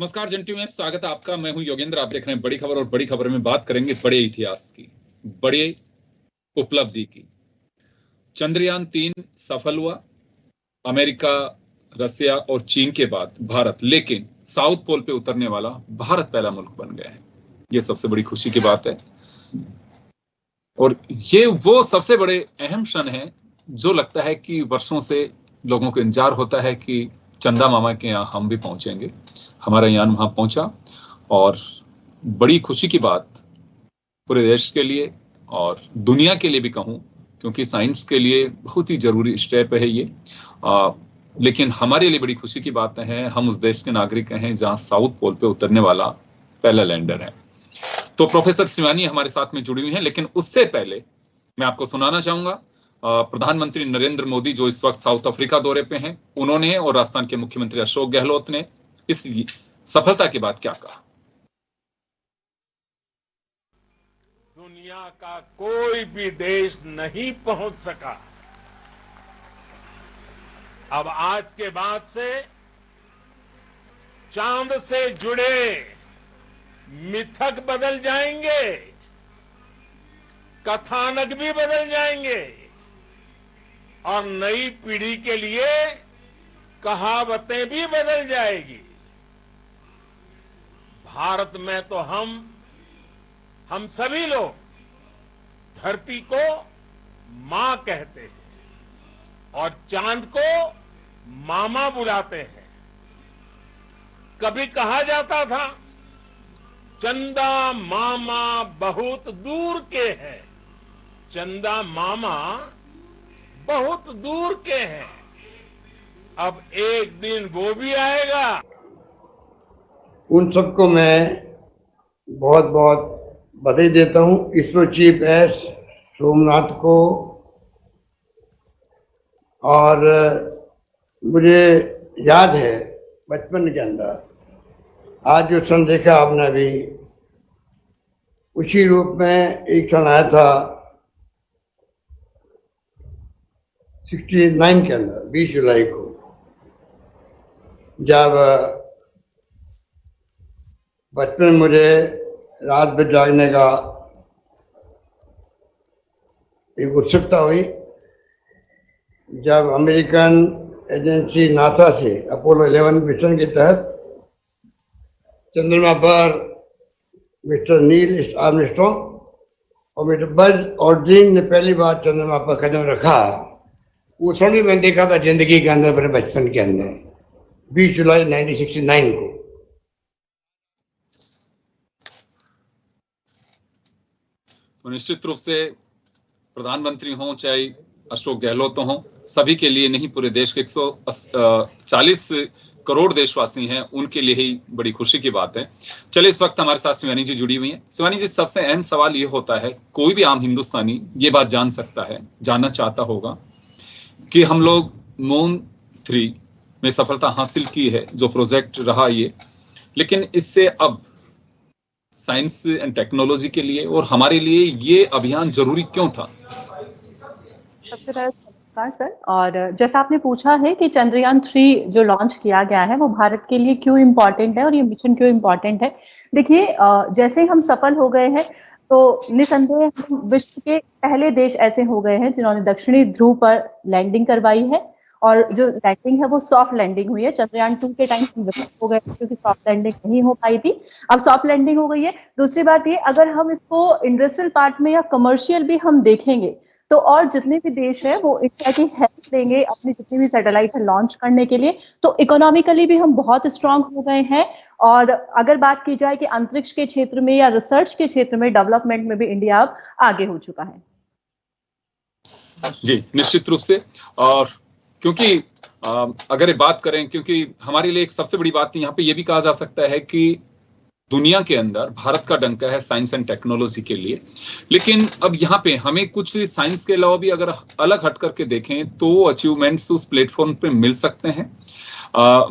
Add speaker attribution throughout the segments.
Speaker 1: नमस्कार जंटू में स्वागत है आपका। मैं हूं योगेंद्र। आप देख रहे हैं बड़ी खबर और बड़ी खबर में बात करेंगे बड़े इतिहास की, बड़े उपलब्धि की। चंद्रयान-3 सफल हुआ। अमेरिका, रसिया और चीन के बाद भारत, लेकिन साउथ पोल पे उतरने वाला भारत पहला मुल्क बन गया है। ये सबसे बड़ी खुशी की बात है और ये वो सबसे बड़े अहम क्षण है जो लगता है कि वर्षों से लोगों को इंतजार होता है कि चंदा मामा के यहाँ हम भी पहुंचेंगे। हमारा यान वहां पहुंचा और बड़ी खुशी की बात पूरे देश के लिए और दुनिया के लिए भी कहूं, क्योंकि साइंस के लिए बहुत ही जरूरी स्टेप है ये। लेकिन हमारे लिए बड़ी खुशी की बात है, हम उस देश के नागरिक हैं जहां साउथ पोल पे उतरने वाला पहला लैंडर है। तो प्रोफेसर शिवानी हमारे साथ में जुड़ी हुई हैं, लेकिन उससे पहले मैं आपको सुनाना चाहूंगा प्रधानमंत्री नरेंद्र मोदी जो इस वक्त साउथ अफ्रीका दौरे पे हैं, उन्होंने और राजस्थान के मुख्यमंत्री अशोक गहलोत ने इस सफलता के बाद क्या कहा।
Speaker 2: दुनिया का कोई भी देश नहीं पहुंच सका। अब आज के बाद से चांद से जुड़े मिथक बदल जाएंगे, कथानक भी बदल जाएंगे और नई पीढ़ी के लिए कहावतें भी बदल जाएगी। भारत में तो हम सभी लोग धरती को मां कहते हैं और चांद को मामा बुलाते हैं। कभी कहा जाता था चंदा मामा बहुत दूर के हैं, चंदा मामा बहुत दूर के हैं। अब एक दिन वो भी आएगा।
Speaker 3: उन सबको मैं बहुत बहुत बधाई देता हूं। इसरो चीफ एस सोमनाथ को, और मुझे याद है बचपन के अंदर आज जो क्षण देखा आपने अभी, उसी रूप में एक क्षण आया था 69 के अंदर 20 जुलाई को, जब बचपन में मुझे रात भर जागने का एक उत्सुकता हुई। जब अमेरिकन एजेंसी नासा से अपोलो 11 मिशन के तहत चंद्रमा पर मिस्टर नील आर्मस्ट्रॉन्ग और मिस्टर बज ऑल्ड्रिन ने पहली बार चंद्रमा पर कदम रखा, वो क्षण भी मैंने देखा था जिंदगी के अंदर, अपने बचपन के अंदर 20 जुलाई 1969 को।
Speaker 1: तो निश्चित रूप से प्रधानमंत्री हों चाहे अशोक गहलोत हों, सभी के लिए नहीं, पूरे देश के 140 करोड़ देशवासी हैं, उनके लिए ही बड़ी खुशी की बात है। चलिए, इस वक्त हमारे साथ शिवानी जी जुड़ी हुई हैं। शिवानी जी, सबसे अहम सवाल ये होता है, कोई भी आम हिंदुस्तानी ये बात जानना चाहता होगा कि हम लोग मून 3 में सफलता हासिल की है, जो प्रोजेक्ट रहा ये, लेकिन इससे अब साइंस एंड टेक्नोलॉजी के लिए और हमारे लिए ये अभियान जरूरी क्यों था?
Speaker 4: सबसे पहले नमस्कार सर। और जैसा आपने पूछा है कि चंद्रयान-3 जो लॉन्च किया गया है वो भारत के लिए क्यों इम्पोर्टेंट है और ये मिशन क्यों इम्पोर्टेंट है। देखिए, जैसे ही हम सफल हो गए हैं तो निसंदेह हम विश्व के पहले देश ऐसे हो गए हैं जिन्होंने दक्षिणी ध्रुव पर लैंडिंग करवाई है, और जो लैंडिंग है वो सॉफ्ट लैंडिंग हुई है। चंद्रयान-2 के टाइम हम विफल हो गए क्योंकि सॉफ्ट लैंडिंग नहीं हो पाई थी, अब सॉफ्ट लैंडिंग हो गई है। दूसरी बात ये, अगर हम इसको इंडस्ट्रियल पार्ट में या कमर्शियल भी हम देखेंगे तो और जितने भी देश है वो इंडिया की हेल्प लेंगे अपनी जितनी भी सैटेलाइट है लॉन्च करने के लिए, तो इकोनॉमिकली भी हम बहुत स्ट्रांग हो गए हैं। और अगर बात की जाए कि अंतरिक्ष के क्षेत्र में या रिसर्च के क्षेत्र में डेवलपमेंट में भी इंडिया अब आगे हो चुका है।
Speaker 1: जी, निश्चित रूप से। और क्योंकि अगर ये बात करें, क्योंकि हमारे लिए एक सबसे बड़ी बात यहाँ पे ये भी कहा जा सकता है कि दुनिया के अंदर भारत का डंका है साइंस एंड टेक्नोलॉजी के लिए, लेकिन अब यहाँ पे हमें कुछ साइंस के अलावा भी अगर अलग हट करके देखें तो अचीवमेंट्स उस प्लेटफॉर्म पे मिल सकते हैं।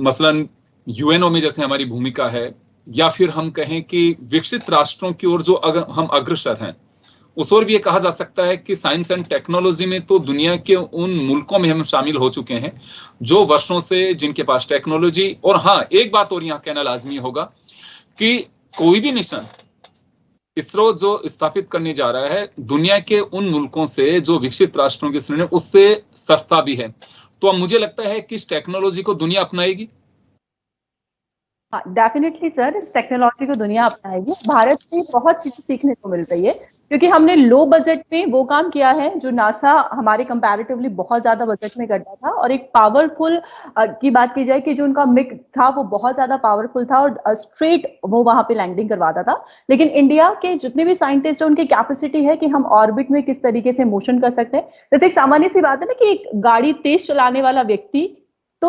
Speaker 1: मसलन यूएनओ में जैसे हमारी भूमिका है, या फिर हम कहें कि विकसित राष्ट्रों की ओर जो अगर हम अग्रसर हैं, उस ओर भी ये कहा जा सकता है कि साइंस एंड टेक्नोलॉजी में तो दुनिया के उन मुल्कों में हम शामिल हो चुके हैं जो वर्षों से जिनके पास टेक्नोलॉजी, और हाँ एक बात और यहाँ कहना लाजमी होगा कि कोई भी मिशन इसरो जो स्थापित करने जा रहा है दुनिया के उन मुल्कों से जो विकसित राष्ट्रों की श्रेणी उससे सस्ता भी है। तो अब मुझे लगता है कि इस टेक्नोलॉजी को दुनिया अपनाएगी।
Speaker 4: डेफिनेटली सर, इस टेक्नोलॉजी को दुनिया अपनाएगी। भारत से बहुत चीजें सीखने को मिल रही है क्योंकि हमने लो बजट में वो काम किया है जो नासा हमारे कंपैरेटिवली बहुत ज्यादा बजट में करता था, और एक पावरफुल की बात की जाए कि जो उनका मिग था वो बहुत ज्यादा पावरफुल था और स्ट्रेट वो वहां पे लैंडिंग करवाता था। लेकिन इंडिया के जितने भी साइंटिस्ट हैं उनकी कैपेसिटी है कि हम ऑर्बिट में किस तरीके से मोशन कर सकते हैं। जैसे एक सामान्य सी बात है ना कि एक गाड़ी तेज चलाने वाला व्यक्ति तो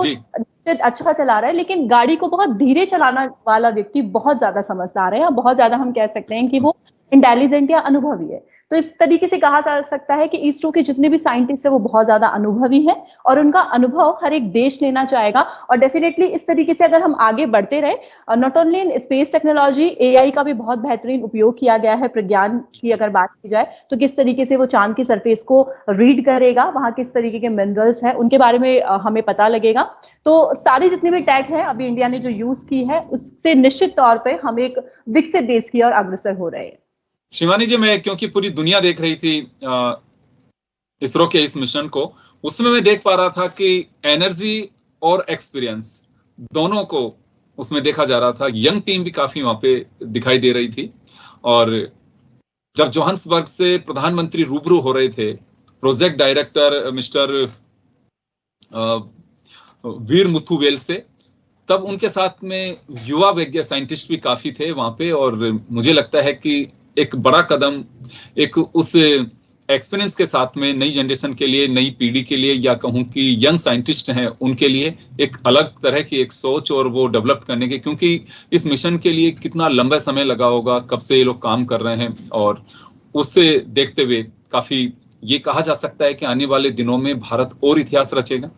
Speaker 4: अच्छा चला रहा है, लेकिन गाड़ी को बहुत धीरे चलाने वाला व्यक्ति बहुत ज्यादा समझदार है, या बहुत ज्यादा हम कह सकते हैं कि वो इंटेलिजेंट या अनुभवी है। तो इस तरीके से कहा जा सकता है कि इसरो के जितने भी साइंटिस्ट है वो बहुत ज्यादा अनुभवी हैं और उनका अनुभव हर एक देश लेना चाहेगा। और डेफिनेटली इस तरीके से अगर हम आगे बढ़ते रहे, not only in space technology, AI का भी बहुत बेहतरीन उपयोग किया गया है। प्रज्ञान की अगर बात की जाए तो किस तरीके से वो चांद की सरफेस को रीड करेगा, वहां किस तरीके के मिनरल्स है उनके बारे में हमें पता लगेगा। तो सारी जितनी भी टेक है अभी इंडिया ने जो यूज की है उससे निश्चित तौर पर हम एक विकसित देश की ओर अग्रसर हो रहे हैं।
Speaker 1: शिवानी जी, मैं क्योंकि पूरी दुनिया देख रही थी इसरो के इस मिशन को, उसमें मैं देख पा रहा था कि एनर्जी और एक्सपीरियंस दोनों को उसमें देखा जा रहा था। यंग टीम भी काफी वहां पे दिखाई दे रही थी। और जब जोहान्सबर्ग से प्रधानमंत्री रूबरू हो रहे थे प्रोजेक्ट डायरेक्टर मिस्टर वीर मुथुवेल से, तब उनके साथ में युवा वैज्ञानिक साइंटिस्ट भी काफी थे वहां पे। और मुझे लगता है कि एक बड़ा कदम एक उस एक्सपीरियंस के साथ में नई जनरेशन के लिए, नई पीढ़ी के लिए, या कहूं कि यंग साइंटिस्ट हैं उनके लिए एक अलग तरह की एक सोच और वो डेवलप करने के, क्योंकि इस मिशन के लिए कितना लंबा समय लगा होगा, कब से ये लोग काम कर रहे हैं, और उससे देखते हुए काफी ये कहा जा सकता है कि आने वाले दिनों में भारत और इतिहास रचेगा।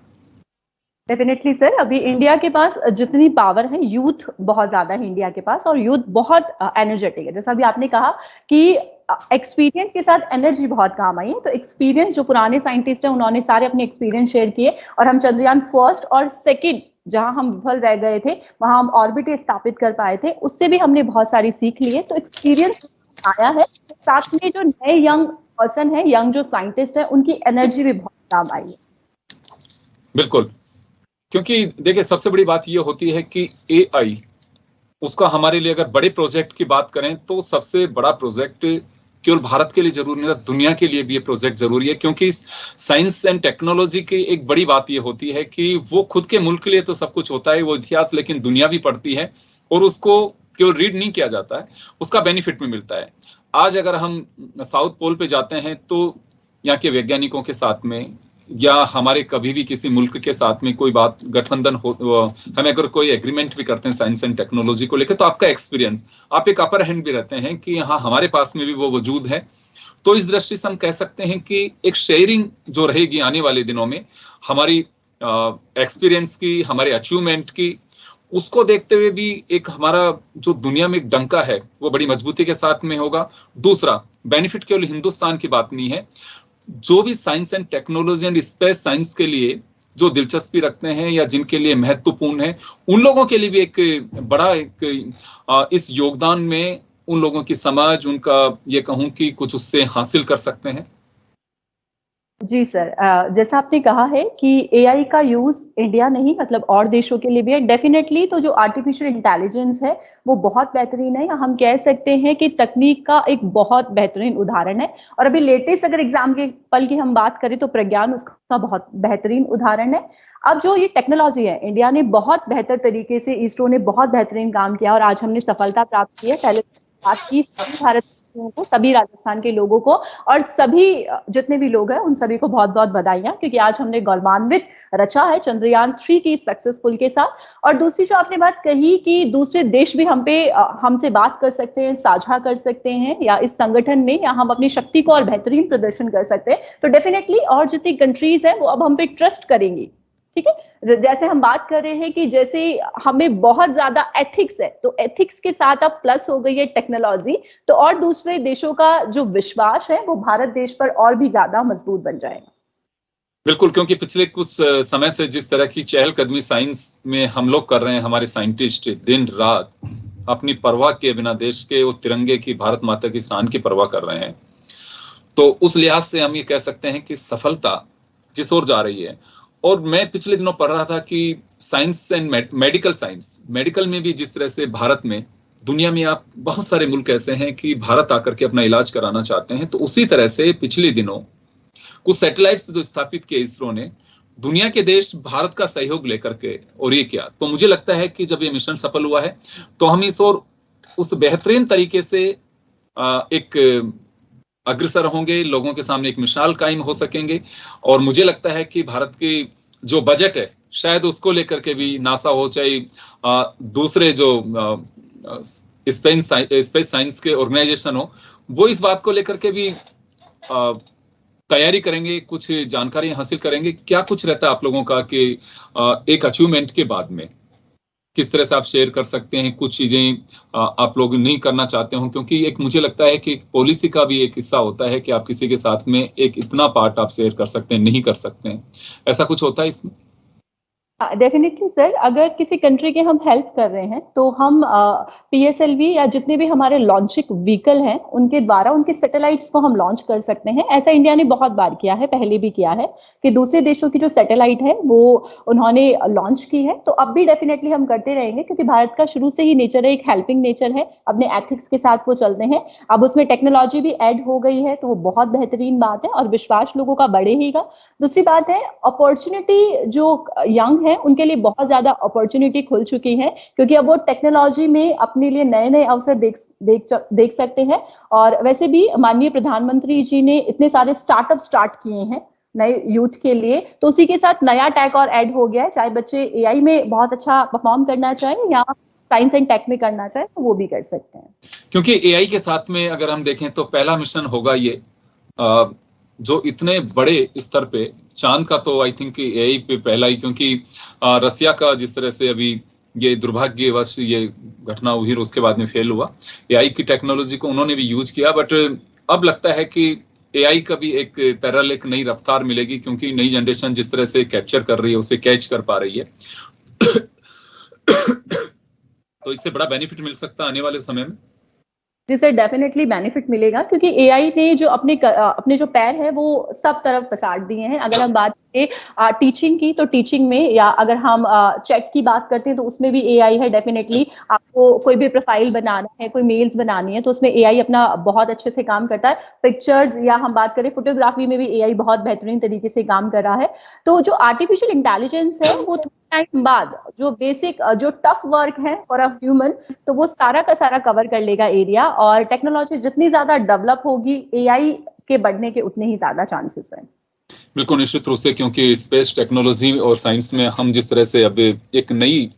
Speaker 4: डेफिनेटली सर, अभी इंडिया के पास जितनी पावर है, यूथ बहुत ज्यादा है इंडिया के पास, और यूथ बहुत एनर्जेटिक है। जैसा अभी आपने कहा कि एक्सपीरियंस के साथ एनर्जी बहुत काम आई है, तो एक्सपीरियंस जो पुराने साइंटिस्ट हैं उन्होंने सारे अपने एक्सपीरियंस शेयर किए, और हम चंद्रयान फर्स्ट और सेकंड जहां हम विफल रह गए थे वहां हम ऑर्बिट स्थापित कर पाए थे, उससे भी हमने बहुत सारी सीख ली है। तो एक्सपीरियंस आया है, साथ में जो नए यंग पर्सन है, यंग जो साइंटिस्ट है, उनकी एनर्जी भी बहुत काम आई है।
Speaker 1: बिल्कुल, क्योंकि देखिए सबसे बड़ी बात ये होती है कि एआई उसका हमारे लिए अगर बड़े प्रोजेक्ट की बात करें तो सबसे बड़ा प्रोजेक्ट केवल भारत के लिए जरूरी नहीं, दुनिया के लिए भी ये प्रोजेक्ट जरूरी है। क्योंकि साइंस एंड टेक्नोलॉजी की एक बड़ी बात ये होती है कि वो खुद के मुल्क के लिए तो सब कुछ होता है वो इतिहास, लेकिन दुनिया भी पढ़ती है और उसको केवल रीड नहीं किया जाता है, उसका बेनिफिट भी मिलता है। आज अगर हम साउथ पोल पे जाते हैं तो यहाँ के वैज्ञानिकों के साथ में, या हमारे कभी भी किसी मुल्क के साथ में कोई बात गठबंधन हो, हम अगर कोई एग्रीमेंट भी करते हैं साइंस एंड टेक्नोलॉजी को लेकर, तो आपका एक्सपीरियंस, आप एक अपर हैंड भी रहते हैं कि हाँ हमारे पास में भी वो वजूद है। तो इस दृष्टि से हम कह सकते हैं कि एक शेयरिंग जो रहेगी आने वाले दिनों में हमारी एक्सपीरियंस की, हमारे अचीवमेंट की, उसको देखते हुए भी एक हमारा जो दुनिया में एक डंका है वो बड़ी मजबूती के साथ में होगा। दूसरा बेनिफिट केवल हिंदुस्तान की बात नहीं है, जो भी science and technology and space science के लिए जो दिलचस्पी रखते हैं या जिनके लिए महत्वपूर्ण है, उन लोगों के लिए भी एक बड़ा इस योगदान में उन लोगों की समझ, उनका ये कहूं कि कुछ उससे हासिल कर सकते हैं।
Speaker 4: जी सर, जैसा आपने कहा है कि एआई का यूज इंडिया नहीं मतलब और देशों के लिए भी है डेफिनेटली। तो जो आर्टिफिशियल इंटेलिजेंस है वो बहुत बेहतरीन है, या हम कह सकते हैं कि तकनीक का एक बहुत बेहतरीन उदाहरण है। और अभी लेटेस्ट अगर एग्जाम्पल की हम बात करें तो प्रज्ञान उसका बहुत बेहतरीन उदाहरण है। अब जो ये टेक्नोलॉजी है, इंडिया ने बहुत बेहतर तरीके से, इसरो ने बहुत बेहतरीन काम किया और आज हमने सफलता प्राप्त की है। पहले बात की भारत को, सभी राजस्थान के लोगों को और सभी जितने भी लोग हैं उन सभी को बहुत बहुत बधाइयां, क्योंकि आज हमने गौरवान्वित रचा है चंद्रयान 3 की सक्सेसफुल के साथ। और दूसरी जो आपने बात कही कि दूसरे देश भी हमसे बात कर सकते हैं, साझा कर सकते हैं, या इस संगठन में या हम अपनी शक्ति को और बेहतरीन प्रदर्शन कर सकते हैं, तो डेफिनेटली और जितनी कंट्रीज हैं वो अब हम पे ट्रस्ट करेंगी। ठीक है। जैसे हम बात कर रहे हैं कि जैसे हमें बहुत ज्यादा एथिक्स है, तो एथिक्स के साथ अब प्लस हो गई है टेक्नोलॉजी, तो और दूसरे देशों का जो विश्वास है वो भारत देश पर और भी ज्यादा मजबूत बन जाएगा।
Speaker 1: बिल्कुल, क्योंकि पिछले कुछ समय से जिस तरह की चहलकदमी साइंस में हम लोग कर रहे हैं, हमारे साइंटिस्ट दिन रात अपनी परवाह किए बिना देश के उस तिरंगे की, भारत माता की शान की परवाह कर रहे हैं, तो उस लिहाज से हम ये कह सकते हैं कि सफलता जिस ओर जा रही है। और मैं पिछले दिनों पढ़ रहा था कि science and medical science, medical में भी जिस तरह से भारत में, दुनिया में आप बहुत सारे मुल्क ऐसे हैं कि भारत आकर के अपना इलाज कराना चाहते हैं, तो उसी तरह से पिछले दिनों कुछ सैटेलाइट्स जो स्थापित किए इसरो ने, दुनिया के देश भारत का सहयोग लेकर के, और ये क्या, तो मुझे लगता है कि जब ये मिशन सफल हुआ है तो हम इस और उस बेहतरीन तरीके से एक अग्रसर होंगे, लोगों के सामने एक मिसाल कायम हो सकेंगे। और मुझे लगता है कि भारत की जो बजट है, शायद उसको लेकर के भी नासा हो, चाहे दूसरे जो स्पेस साइंस के ऑर्गेनाइजेशन हो, वो इस बात को लेकर के भी तैयारी करेंगे, कुछ जानकारी हासिल करेंगे। क्या कुछ रहता है आप लोगों का कि एक अचीवमेंट के बाद में किस तरह से आप शेयर कर सकते हैं, कुछ चीजें आप लोग नहीं करना चाहते हो, क्योंकि एक मुझे लगता है कि पॉलिसी का भी एक हिस्सा होता है कि आप किसी के साथ में एक इतना पार्ट आप शेयर कर सकते हैं, नहीं कर सकते हैं, ऐसा कुछ होता है इसमें?
Speaker 4: डेफिनेटली सर, अगर किसी कंट्री के हम हेल्प कर रहे हैं तो हम PSLV या जितने भी हमारे लॉन्चिंग व्हीकल हैं उनके द्वारा उनके सैटेलाइट्स को हम लॉन्च कर सकते हैं। ऐसा इंडिया ने बहुत बार किया है, पहले भी किया है कि दूसरे देशों की जो सैटेलाइट है वो उन्होंने लॉन्च की है, तो अब भी डेफिनेटली हम करते रहेंगे, क्योंकि भारत का शुरू से ही नेचर है, एक हेल्पिंग नेचर है, अपने एथिक्स के साथ वो चलते हैं। अब उसमें टेक्नोलॉजी भी ऐड हो गई है तो वो बहुत बेहतरीन बात है और विश्वास लोगों का बढ़ेगा। दूसरी बात है, अपॉर्चुनिटी जो यंग है उनके लिए बहुत ज्यादा अपॉर्चुनिटी खुल चुकी है, क्योंकि अब वो टेक्नोलॉजी में अपने लिए नए नए अवसर देख सकते हैं। और वैसे भी माननीय प्रधानमंत्री जी ने इतने सारे स्टार्टअप स्टार्ट किए हैं नए यूथ के लिए, तो उसी के साथ नया टैग और ऐड हो गया है। चाहे बच्चे AI में बहुत अच्छा परफॉर्म करना चाहें या साइंस एंड टेक में करना चाहे तो वो भी कर सकते हैं, क्योंकि
Speaker 1: AI के साथ में अगर हम देखें तो पहला मिशन होगा ये जो इतने बड़े स्तर पे, चांद का तो आई थिंक AI पे पहला ही, क्योंकि रसिया का जिस तरह से अभी ये दुर्भाग्यवश ये घटना हुई, उसके बाद में फेल हुआ, AI की टेक्नोलॉजी को उन्होंने भी यूज किया, बट अब लगता है कि AI का भी एक पैरेलल, एक नई रफ्तार मिलेगी, क्योंकि नई जनरेशन जिस तरह से कैप्चर कर रही है, उसे कैच कर पा रही है तो इससे बड़ा बेनिफिट मिल सकता है आने वाले समय में।
Speaker 4: जी सर, डेफिनेटली बेनिफिट मिलेगा, क्योंकि AI ने जो अपने जो पैर है वो सब तरफ पसार दिए हैं। अगर हम बात करें टीचिंग की, तो टीचिंग में, या अगर हम चैट की बात करते हैं तो उसमें भी AI है। डेफिनेटली आपको कोई भी प्रोफाइल बनाना है, कोई मेल्स बनानी है, तो उसमें AI अपना बहुत अच्छे से काम करता है। पिक्चर्स, या हम बात करें फोटोग्राफी में भी AI बहुत बेहतरीन तरीके से काम कर रहा है। तो जो आर्टिफिशियल इंटेलिजेंस है वो टाइम बाद जो बेसिक जो टफ वर्क है फॉर अ ह्यूमन, तो वो सारा का सारा कवर कर लेगा एरिया। और टेक्नोलॉजी जितनी ज्यादा डेवलप होगी, AI के बढ़ने के उतने ही ज्यादा चांसेस हैं।
Speaker 1: बिल्कुल, निश्चित रूप से, क्योंकि स्पेस टेक्नोलॉजी और साइंस में हम जिस तरह से अब एक नई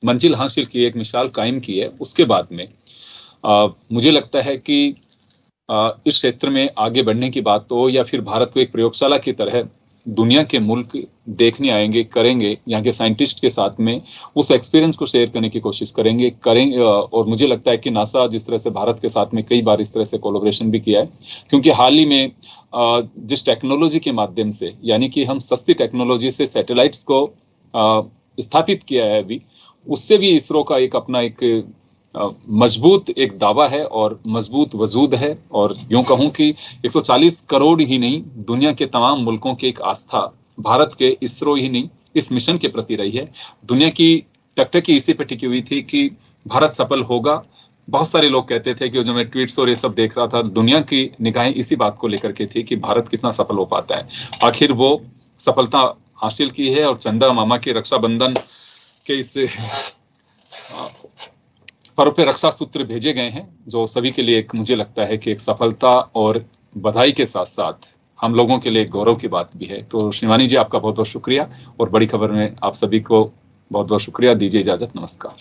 Speaker 1: मंजिल हासिल की, एक मिसाल कायम की है, उसके बाद में मुझे लगता है कि इस क्षेत्र में आगे बढ़ने की बात तो, या फिर भारत को एक प्रयोगशाला की तरह दुनिया के मुल्क देखने आएंगे, करेंगे, यहाँ के साइंटिस्ट के साथ में उस एक्सपीरियंस को शेयर करने की कोशिश करेंगे। और मुझे लगता है कि नासा जिस तरह से भारत के साथ में कई बार इस तरह से कोलैबोरेशन भी किया है, क्योंकि हाल ही में जिस टेक्नोलॉजी के माध्यम से, यानी कि हम सस्ती टेक्नोलॉजी से सैटेलाइट्स को स्थापित किया है अभी, उससे भी इसरो का एक अपना एक मजबूत एक दावा है और मजबूत वजूद है। और यूं कहूं कि 140 करोड़ ही नहीं, दुनिया के तमाम मुल्कों की एक आस्था भारत के इसरो ही नहीं, इस मिशन के प्रति रही है। दुनिया की टकटकी इसी पे टिकी हुई थी कि भारत सफल होगा। बहुत सारे लोग कहते थे कि जो मैं ट्वीट्स और ये सब देख रहा था, दुनिया की निगाहें इसी बात को लेकर के थी कि भारत कितना सफल हो पाता है। आखिर वो सफलता हासिल की है और चंदा मामा के रक्षाबंधन के इस पर्व पे रक्षा सूत्र भेजे गए हैं, जो सभी के लिए एक, मुझे लगता है कि एक सफलता और बधाई के साथ साथ हम लोगों के लिए एक गौरव की बात भी है। तो शिवानी जी, आपका बहुत बहुत शुक्रिया, और बड़ी खबर में आप सभी को बहुत बहुत शुक्रिया। दीजिए इजाजत, नमस्कार।